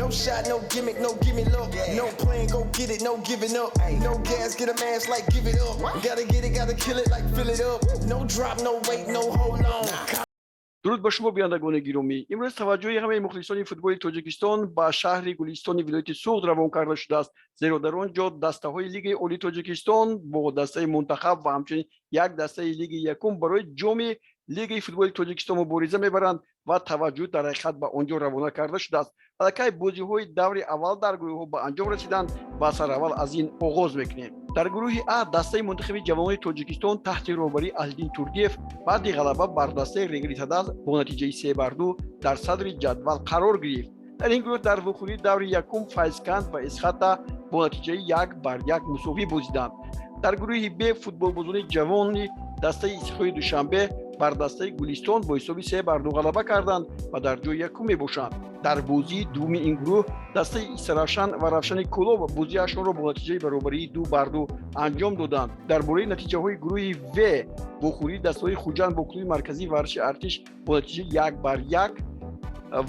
No shot, no gimmick, no gimme look. No plan, go get it, no giving up. No gas, get a man's like give it up. Gotta get it, gotta kill it like fill it up. No drop, no wait, no hold on. درود با شما بینندگان گرامی. امروز توجه همه مخلصان فوتبال تاجیکستان به شهر گلستان ولایت سوغد روان کرده شده است، زیرا در آنجا دسته‌های لیگ عالی تاجیکستان با دسته منتخب و همچنین یک دسته لیگ یکم برای جام لیگ فوتبال تاجیکستان مبارزه میبرند و توجه در حقیقت به آنجا روانه کرده شده است. الکی بازی‌های دور اول در گروه‌ها به انجام رسیدند و سر اول از این آغاز می‌کنیم. در گروه ا دسته منتخب جوانان تاجیکستان تحت رهبری علیدین توردیف بعد غلبه بر دسته رگریتاداز با نتیجه 3-2 در صدر جدول قرار گرفت. در این گروه در وخوری دور یکم فایزکند و اسخاتا با نتیجه 1-1 مساوی بازیدند. در گروه ب فوتبال بازان جوان دسته اسخوی دوشنبه بر دسته گلستان با حساب 3-2 غلبه کردند و در جای یکم میباشند. در بازی دوم این گروه دسته ایسرافشان و رفشان کلوب بازیشان را با نتیجه برابری 2-2 انجام دادند. درباره نتیجه های گروه و بخوری دسته خوجان با کلوب مرکزی ورزش ارتش با نتیجه 1-1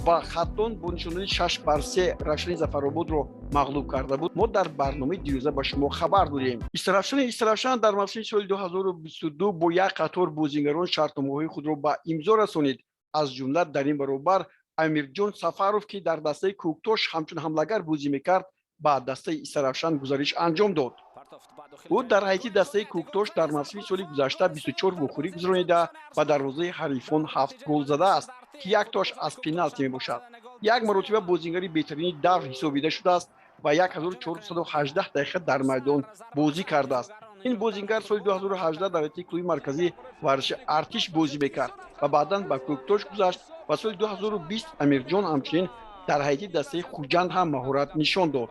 و خطون با نشانه 6-3 رفشان ظفرآباد را مغلوب کرده بود. ما در برنامه دیروزه با شما خبر دادیم. ایسرافشان در موسم سال 2022 با یک قطار بازیگران شرطنامه‌های خود را به امضا رسانید. از جمله در این برابر امیرجان سفروف که در دسته کوکتوش همچون حملگر بازی میکرد با دسته ایسرافشان گزارش انجام داد. او در حیطی دسته کوکتوش در موسم سال گذشته 24 بخوری گذرانیده و در روزه حریفان 7 گل زده است که یک تاش از پنالتی میباشد. یک مرتبه بازیگری بهترین دور حسابیده شده است و 1418 دقیقه در میدان بازی کرده است. این بازیگر سال 2018 در حیطی کلوب مرکزی ورزش ارتش بازی میکرد و بعدا به کوکتوش گذشت و سال 2020 امیرجان همچنین در حیطی دسته خوجند هم مهارت نشان داد.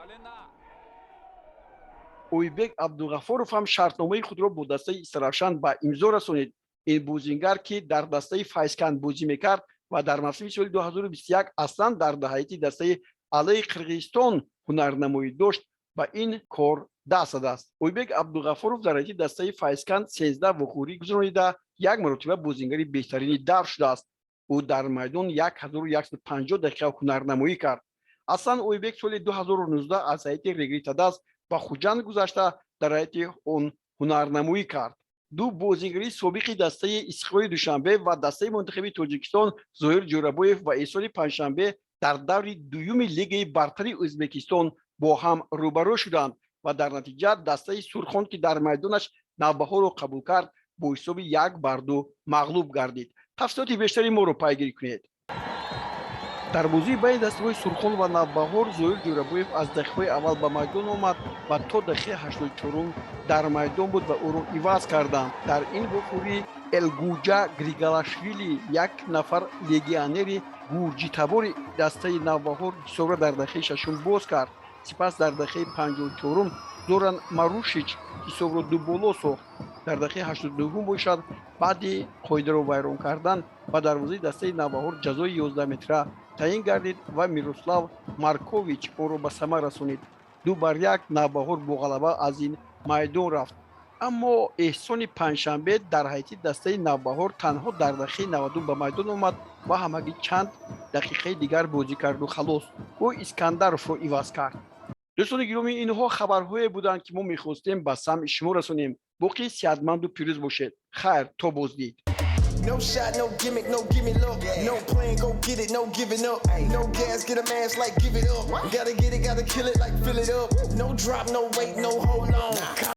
اویبک عبدالغفارов هم شرطنامه خود را با دسته ایسرافشان به امضا رسانید. این بازیگر که در دسته فایزکند بازی میکرد و در موسم سال 2021 اصلا در حیطی دسته علی قرقیزستان هنرنمایی داشت و این کار دست داده است. اویبک عبدالغفارov در حیطی دسته فایزکند 13 وخوری گذرانیده یک مرتبه بازیگری بهترین دور شده است. او در میدان 1150 دقیقه هنرنمایی کرد. اصلا اویبک سال 2019 از حیطی رگریتاداز و خوجند گذشته در حیطی اون هنرنمایی کرد. دو بازیگری سابق دسته اسخوی دوشنبه و دسته منتخب تاجیکستان زهیر جورابویف و ایسال پنجشنبه در دور دوم لیگ برتر ازبکستان با هم روبرو شدند و در نتیجه دسته سرخان که در میدانش نوبهار را قبول کرد با حساب 1-2 مغلوب گردید. تفصیلات بیشتری ما را پیگیری کنید. در بازی بین دسته‌های سرخان و نوبهار زهیر جورابویف از دقیقه اول به میدان آمد و تا دقیقه 84 در میدان بود و او را عوض کردند. در این بخوری الگوجا گریگالاشویلی یک نفر لگیونر گورجی تبار دسته نوبهار حساب را در دقیقه 6 باز کرد. سپس در دقیقه 54 زوران ماروشیچ حساب را دو بالا ساخت. در دقیقه 82 باشد بعد قاعده را ویران کردن و دروازه دسته نوبهار جزای 11 متره تعیین گردید و میروسلاو مارکوویچ او را به ثمر رسانید. 2-1 نوبهار با غلبه از این میدان رفت. اما احسان پنجشنبه در حیطی دسته نوبهار تنها در دقیقه 92 به میدان آمد و همگی چند دقیقه دیگر بازی کرد و خلاص او اسکندروف را عوض کرد. دوستان گرامی، اینها خبرهایی بودند که ما می‌خواستیم به سمع شما رسانیم. باقی صحتمند و پیروز باشید. خیر تا بازدید. No shot, no gimmick, no gimme look. No plan, go get it, no giving up. No gas, get a man's like give it up. Gotta get it, gotta kill it like fill it up. No drop, no wait, no hold on.